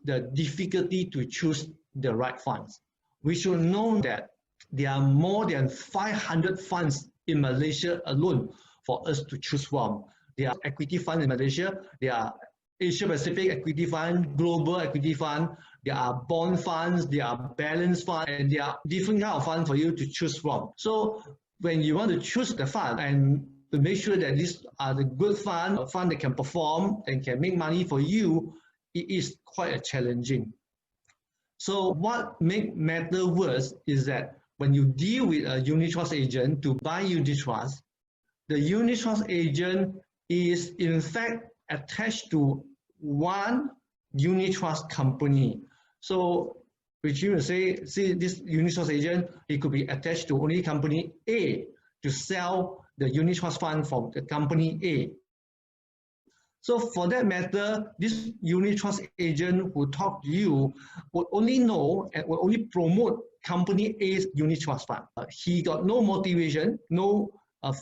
the difficulty to choose the right funds. We should know that there are more than 500 funds in Malaysia alone for us to choose from. There are equity funds in Malaysia, there are Asia Pacific equity fund, global equity fund, there are bond funds, there are balance funds, and there are different kind of funds for you to choose from. So when you want to choose the fund and to make sure that these are the good fund, a fund that can perform and can make money for you, it is quite challenging. So what makes matter worse is that when you deal with a unit trust agent to buy unit trust, the unit trust agent is in fact attached to one unit trust company. So which you will say, see, this unit trust agent, it could be attached to only company A to sell the unit trust fund from the company A. So for that matter, this unit trust agent who talk to you will only know and will only promote company A's unit trust fund. He got no motivation, no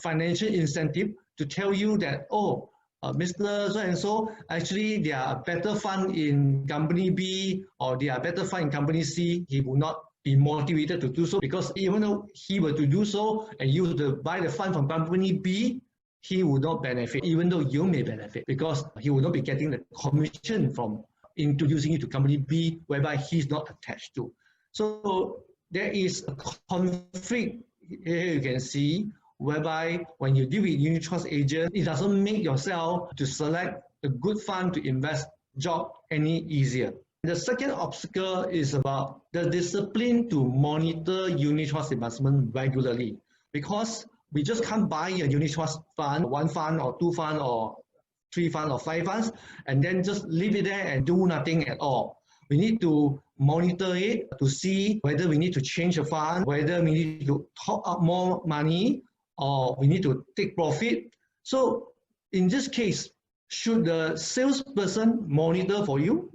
financial incentive to tell you that, oh, Mr. So-and-so, actually there are better fund in company B or there are better fund in company C. He will not be motivated to do so, because even though he were to do so and you were to buy the fund from company B, he would not benefit, even though you may benefit, because he will not be getting the commission from introducing you to company B, whereby he's not attached to. So there is a conflict here you can see, whereby when you deal with unit trust agent, it doesn't make yourself to select a good fund to invest job any easier. The second obstacle is about the discipline to monitor unit trust investment regularly, because we just can't buy a unit trust fund, one fund or two fund or three fund or five funds, and then just leave it there and do nothing at all. We need to monitor it to see whether we need to change the fund, whether we need to top up more money, or we need to take profit. So in this case, should the salesperson monitor for you?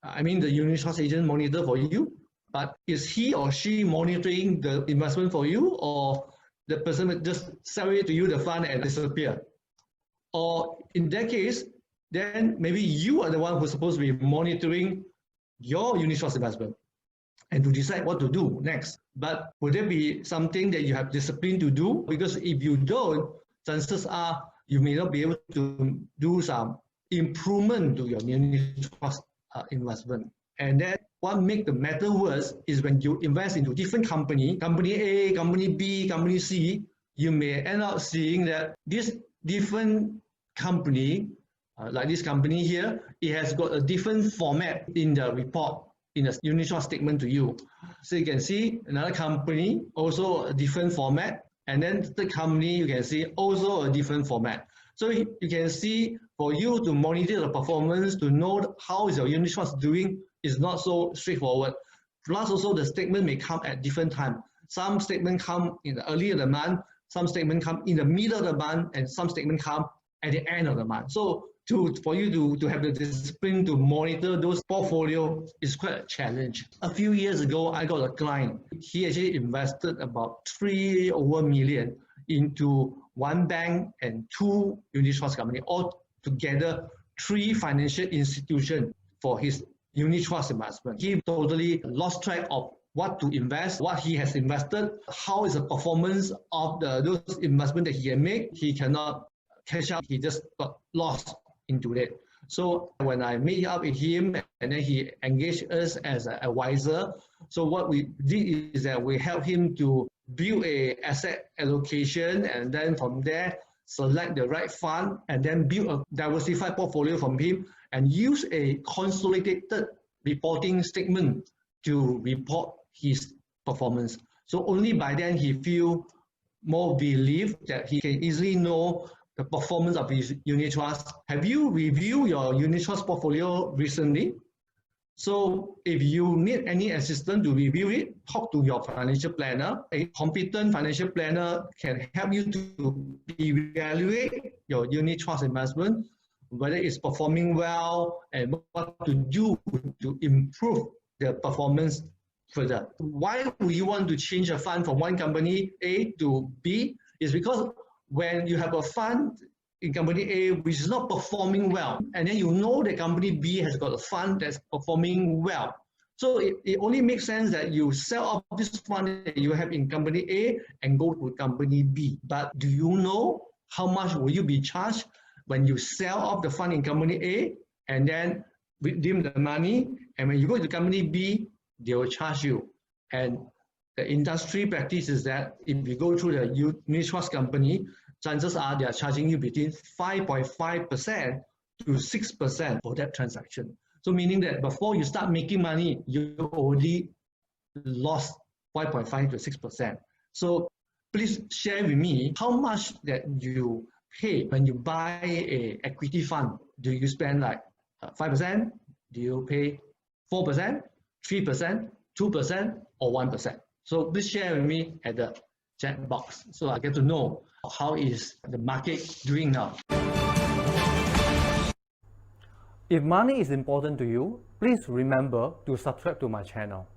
I mean, the unit trust agent monitor for you, but is he or she monitoring the investment for you, or the person will just sell it to you, the fund, and disappear? Or in that case, then maybe you are the one who's supposed to be monitoring your unit trust investment and to decide what to do next. But would there be something that you have discipline to do? Because if you don't, chances are you may not be able to do some improvement to your unit trust investment. And then what makes the matter worse is when you invest into different company A, company B, company C, you may end up seeing that this different company, like this company here, it has got a different format in the report, in the unit trust statement to you. So you can see another company, also a different format, and then the company you can see also a different format. So you can see, for you to monitor the performance, to know how is your unit trust doing, is not so straightforward. Plus also the statement may come at different time. Some statement come in the early of the month, some statement come in the middle of the month, and some statement come at the end of the month. So for you to have the discipline to monitor those portfolio is quite a challenge. A few years ago, I got a client. He actually invested about $3 million into one bank and two unit trust company, all together 3 financial institutions for his unit trust investment. He totally lost track of what to invest, what he has invested, how is the performance of those investments that he can make. He cannot catch up. He just got lost into it. So when I meet up with him and then he engaged us as an advisor, so what we did is that we helped him to build a asset allocation, and then from there select the right fund, and then build a diversified portfolio from him, and use a consolidated reporting statement to report his performance. So only by then he feel more belief that he can easily know the performance of his unit trust. Have you reviewed your unit trust portfolio recently? So if you need any assistance to review it, talk to your financial planner. A competent financial planner can help you to evaluate your unit trust investment, whether it's performing well and what to do to improve the performance further. Why would you want to change a fund from one company A to B? Is because when you have a fund in company A which is not performing well, and then you know that company B has got a fund that's performing well. So it only makes sense that you sell off this fund that you have in company A and go to company B. But do you know how much will you be charged when you sell off the fund in company A and then redeem the money, and when you go to company B, they will charge you? And the industry practice is that if you go through the unit trust company, chances are they are charging you between 5.5% to 6% for that transaction. So meaning that before you start making money, you already lost 5.5 to 6%. So please share with me how much that you pay when you buy a equity fund. Do you spend like 5%? Do you pay 4%, 3%, 2%, or 1%? So please share with me at the chat box so I get to know how is the market doing now. If money is important to you, please remember to subscribe to my channel.